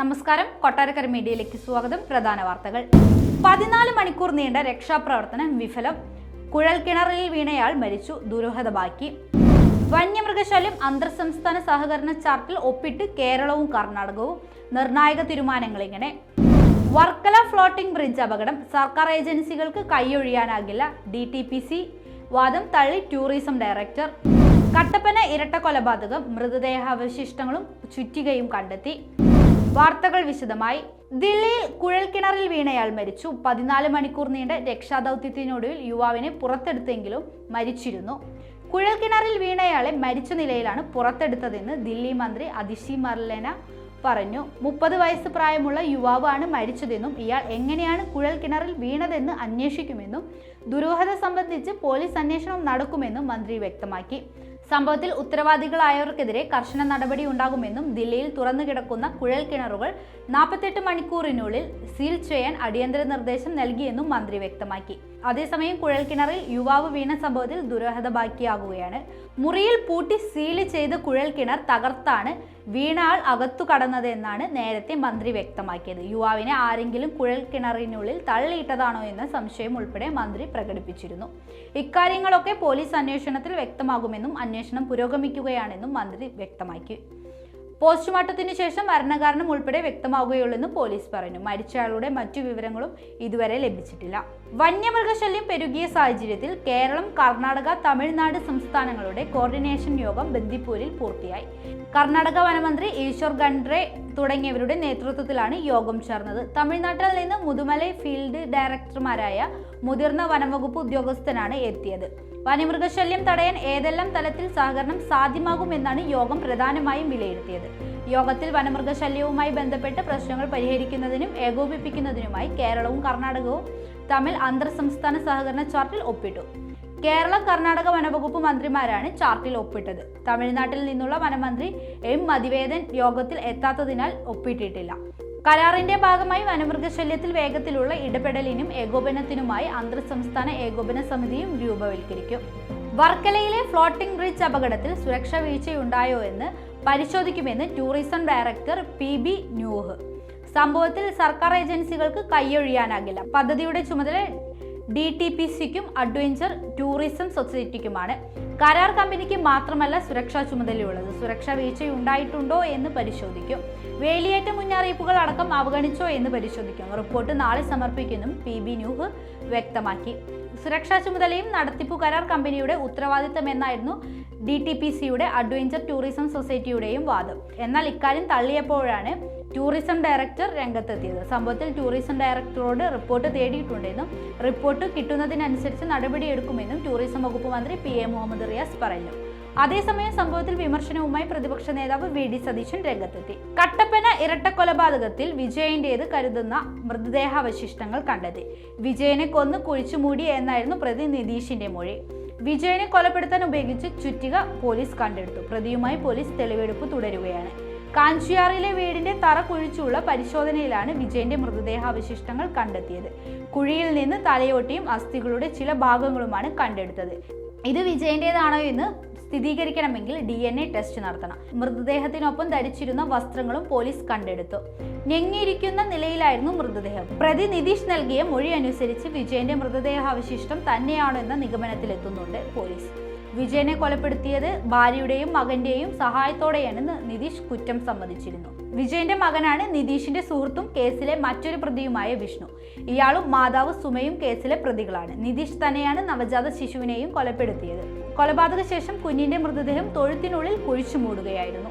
നമസ്കാരം, കൊട്ടാരക്കര മീഡിയയിലേക്ക് സ്വാഗതം. പ്രധാന വാർത്തകൾ. 14 മണിക്കൂർ നീണ്ട രക്ഷാപ്രവർത്തനം വിഫലം. കുഴൽക്കിണറിൽ വീണയാൾ മരിച്ചു, ദുരൂഹത ബാക്കി. വന്യമൃഗശല്യം അന്തർ സംസ്ഥാന സഹകരണ ചാർട്ടിൽ ഒപ്പിട്ട് കേരളവും കർണാടകവും. നിർണായക തീരുമാനങ്ങൾ ഇങ്ങനെ. വർക്കല ഫ്ലോട്ടിംഗ് ബ്രിഡ്ജ് അപകടം. സർക്കാർ ഏജൻസികൾക്ക് കൈയൊഴിയാനാകില്ല. DTPC വാദം തള്ളി ടൂറിസം ഡയറക്ടർ. കട്ടപ്പന ഇരട്ട കൊലപാതകം. മൃതദേഹാവശിഷ്ടങ്ങളും ചുറ്റികയും കണ്ടെത്തി. വാർത്തകൾ വിശദമായി. ദില്ലിയിൽ കുഴൽക്കിണറിൽ വീണയാൾ മരിച്ചു. 14 മണിക്കൂർ നീണ്ട രക്ഷാദൌത്യത്തിനൊടുവിൽ യുവാവിനെ പുറത്തെടുത്തെങ്കിലും മരിച്ചിരുന്നു. കുഴൽക്കിണറിൽ വീണയാളെ മരിച്ച നിലയിലാണ് പുറത്തെടുത്തതെന്ന് ദില്ലി മന്ത്രി അതിഷി മർലേന പറഞ്ഞു. 30 വയസ്സ് പ്രായമുള്ള യുവാവാണ് മരിച്ചതെന്നും ഇയാൾ എങ്ങനെയാണ് കുഴൽക്കിണറിൽ വീണതെന്ന് അന്വേഷിക്കുമെന്നും ദുരൂഹത സംബന്ധിച്ച് പോലീസ് അന്വേഷണം നടക്കുമെന്നും മന്ത്രി വ്യക്തമാക്കി. സംഭവത്തിൽ ഉത്തരവാദികളായവർക്കെതിരെ കർശന നടപടി ഉണ്ടാകുമെന്നും ദില്ലിയിൽ തുറന്നു കിടക്കുന്ന കുഴൽക്കിണറുകൾ 48 മണിക്കൂറിനുള്ളിൽ സീൽ ചെയ്യാൻ അടിയന്തര നിർദ്ദേശം നൽകിയെന്നും മന്ത്രി വ്യക്തമാക്കി. അതേസമയം കുഴൽക്കിണറിൽ യുവാവ് വീണ സംഭവത്തിൽ ദുരൂഹത ബാക്കിയാകുകയാണ്. മുറിയിൽ പൂട്ടി സീൽ ചെയ്ത കുഴൽക്കിണർ തകർത്താണ് വീണ ആൾ അകത്തു കടന്നതെന്നാണ് നേരത്തെ മന്ത്രി വ്യക്തമാക്കിയത്. യുവാവിനെ ആരെങ്കിലും കുഴൽക്കിണറിനുള്ളിൽ തള്ളിയിട്ടതാണോ എന്ന സംശയം ഉൾപ്പെടെ മന്ത്രി പ്രകടിപ്പിച്ചിരുന്നു. ഇക്കാര്യങ്ങളൊക്കെ പോലീസ് അന്വേഷണത്തിൽ വ്യക്തമാകുമെന്നും അന്വേഷണം പുരോഗമിക്കുകയാണെന്നും മന്ത്രി വ്യക്തമാക്കി. പോസ്റ്റ്മോർട്ടത്തിന് ശേഷം മരണകാരണം ഉൾപ്പെടെ വ്യക്തമാവുകയുള്ളെന്നും പോലീസ് പറഞ്ഞു. മരിച്ചയാളുടെ മറ്റു വിവരങ്ങളും ഇതുവരെ ലഭിച്ചിട്ടില്ല. വന്യമൃഗശല്യം പെരുകിയ സാഹചര്യത്തിൽ കേരളം, കർണാടക, തമിഴ്നാട് സംസ്ഥാനങ്ങളുടെ കോർഡിനേഷൻ യോഗം ബന്ദിപ്പൂരിൽ പൂർത്തിയായി. കർണാടക വനമന്ത്രി ഈശ്വർ ഖണ്ഡ്രെ തുടങ്ങിയവരുടെ നേതൃത്വത്തിലാണ് യോഗം ചേർന്നത്. തമിഴ്നാട്ടിൽ നിന്ന് മുതുമലൈ ഫീൽഡ് ഡയറക്ടർമാരായ മുതിർന്ന വനംവകുപ്പ് ഉദ്യോഗസ്ഥനാണ് എത്തിയത്. വന്യമൃഗശല്യം തടയാൻ ഏതെല്ലാം തലത്തിൽ സഹകരണം സാധ്യമാകുമെന്നാണ് യോഗം പ്രധാനമായും വിലയിരുത്തിയത്. യോഗത്തിൽ വനമൃഗശല്യവുമായി ബന്ധപ്പെട്ട പ്രശ്നങ്ങൾ പരിഹരിക്കുന്നതിനും ഏകോപിപ്പിക്കുന്നതിനുമായി കേരളവും കർണാടകവും തമ്മിൽ അന്തർ സംസ്ഥാന സഹകരണ ചാർട്ടിൽ ഒപ്പിട്ടു. കേരള, കർണാടക വനവകുപ്പ് മന്ത്രിമാരാണ് ചാർട്ടിൽ ഒപ്പിട്ടത്. തമിഴ്നാട്ടിൽ നിന്നുള്ള വനമന്ത്രി M. മതിവേദൻ യോഗത്തിൽ എത്താത്തതിനാൽ ഒപ്പിട്ടിട്ടില്ല. കരാറിന്റെ ഭാഗമായി വനമൃഗശല്യത്തിൽ വേഗത്തിലുള്ള ഇടപെടലിനും ഏകോപനത്തിനുമായി അന്തർ സംസ്ഥാന ഏകോപന സമിതിയും രൂപവൽക്കരിക്കും. വർക്കലയിലെ ഫ്ലോട്ടിംഗ് ബ്രിഡ്ജ് അപകടത്തിൽ സുരക്ഷാ വീഴ്ചയുണ്ടായോ എന്ന് പരിശോധിക്കുമെന്ന് ടൂറിസം ഡയറക്ടർ PB ന്യൂഹ്. സംഭവത്തിൽ സർക്കാർ ഏജൻസികൾക്ക് കൈയൊഴിയാനാകില്ല. പദ്ധതിയുടെ ചുമതല DTPCക്കും അഡ്വഞ്ചർ ടൂറിസം സൊസൈറ്റിക്കുമാണ്. കരാർ കമ്പനിക്ക് മാത്രമല്ല സുരക്ഷാ ചുമതലയുള്ളത്. സുരക്ഷാ വീഴ്ചയുണ്ടായിട്ടുണ്ടോ എന്ന് പരിശോധിക്കും. വേലിയേറ്റ മുന്നറിയിപ്പുകൾ അടക്കം അവഗണിച്ചോ എന്ന് പരിശോധിക്കും. റിപ്പോർട്ട് നാളെ സമർപ്പിക്കുമെന്നും PB ന്യൂഹ് വ്യക്തമാക്കി. സുരക്ഷാ ചുമതലയും നടത്തിപ്പു കരാർ കമ്പനിയുടെ ഉത്തരവാദിത്തമെന്നായിരുന്നു DTPCയുടെ അഡ്വഞ്ചർ ടൂറിസം സൊസൈറ്റിയുടെയും വാദം. എന്നാൽ ഇക്കാര്യം തള്ളിയപ്പോഴാണ് ടൂറിസം ഡയറക്ടർ രംഗത്തെത്തിയത്. സംഭവത്തിൽ ടൂറിസം ഡയറക്ടറോട് റിപ്പോർട്ട് തേടിയിട്ടുണ്ടെന്നും റിപ്പോർട്ട് കിട്ടുന്നതിനനുസരിച്ച് നടപടിയെടുക്കുമെന്നും ടൂറിസം വകുപ്പ് മന്ത്രി PA മുഹമ്മദ് റിയാസ് പറഞ്ഞു. അതേസമയം സംഭവത്തിൽ വിമർശനവുമായി പ്രതിപക്ഷ നേതാവ് VD സതീശൻ രംഗത്തെത്തി. കട്ടപ്പന ഇരട്ട കൊലപാതകത്തിൽ വിജയന്റേത് കരുതുന്ന മൃതദേഹാവശിഷ്ടങ്ങൾ കണ്ടെത്തി. വിജയനെ കൊന്ന് കുഴിച്ചുമൂടി എന്നായിരുന്നു പ്രതി നിതീഷിന്റെ മൊഴി. വിജയനെ കൊലപ്പെടുത്താൻ ഉപയോഗിച്ച ചുറ്റിക പോലീസ് കണ്ടെടുത്തു. പ്രതിയുമായി പോലീസ് തെളിവെടുപ്പ് തുടരുകയാണ്. കാഞ്ചിയാറിലെ വീടിന്റെ തറ കുഴിച്ചുള്ള പരിശോധനയിലാണ് വിജയന്റെ മൃതദേഹാവശിഷ്ടങ്ങൾ കണ്ടെത്തിയത്. കുഴിയിൽ നിന്ന് തലയോട്ടിയും അസ്ഥികളുടെ ചില ഭാഗങ്ങളുമാണ് കണ്ടെടുത്തത്. ഇത് വിജയന്റേതാണോ എന്ന് സ്ഥിരീകരിക്കണമെങ്കിൽ DNA ടെസ്റ്റ് നടത്തണം. മൃതദേഹത്തിനൊപ്പം ധരിച്ചിരുന്ന വസ്ത്രങ്ങളും പോലീസ് കണ്ടെടുത്തു. ഞെങ്ങിയിരിക്കുന്ന നിലയിലായിരുന്നു മൃതദേഹം. പ്രതി നിതീഷ് നൽകിയ മൊഴി അനുസരിച്ച് വിജയന്റെ മൃതദേഹാവശിഷ്ടം തന്നെയാണോ എന്ന നിഗമനത്തിലെത്തുന്നുണ്ട് പോലീസ്. വിജയനെ കൊലപ്പെടുത്തിയത് ഭാര്യയുടെയും മകന്റെയും സഹായത്തോടെയാണെന്ന് നിതീഷ് കുറ്റം സമ്മതിച്ചിരുന്നു. വിജയന്റെ മകനാണ് നിതീഷിന്റെ സുഹൃത്തും കേസിലെ മറ്റൊരു പ്രതിയുമായ വിഷ്ണു. ഇയാളും മാതാവ് സുമയും കേസിലെ പ്രതികളാണ്. നിതീഷ് തന്നെയാണ് നവജാത ശിശുവിനെയും കൊലപ്പെടുത്തിയത്. കൊലപാതക ശേഷം കുഞ്ഞിന്റെ മൃതദേഹം തൊഴുത്തിനുള്ളിൽ കുഴിച്ചു മൂടുകയായിരുന്നു.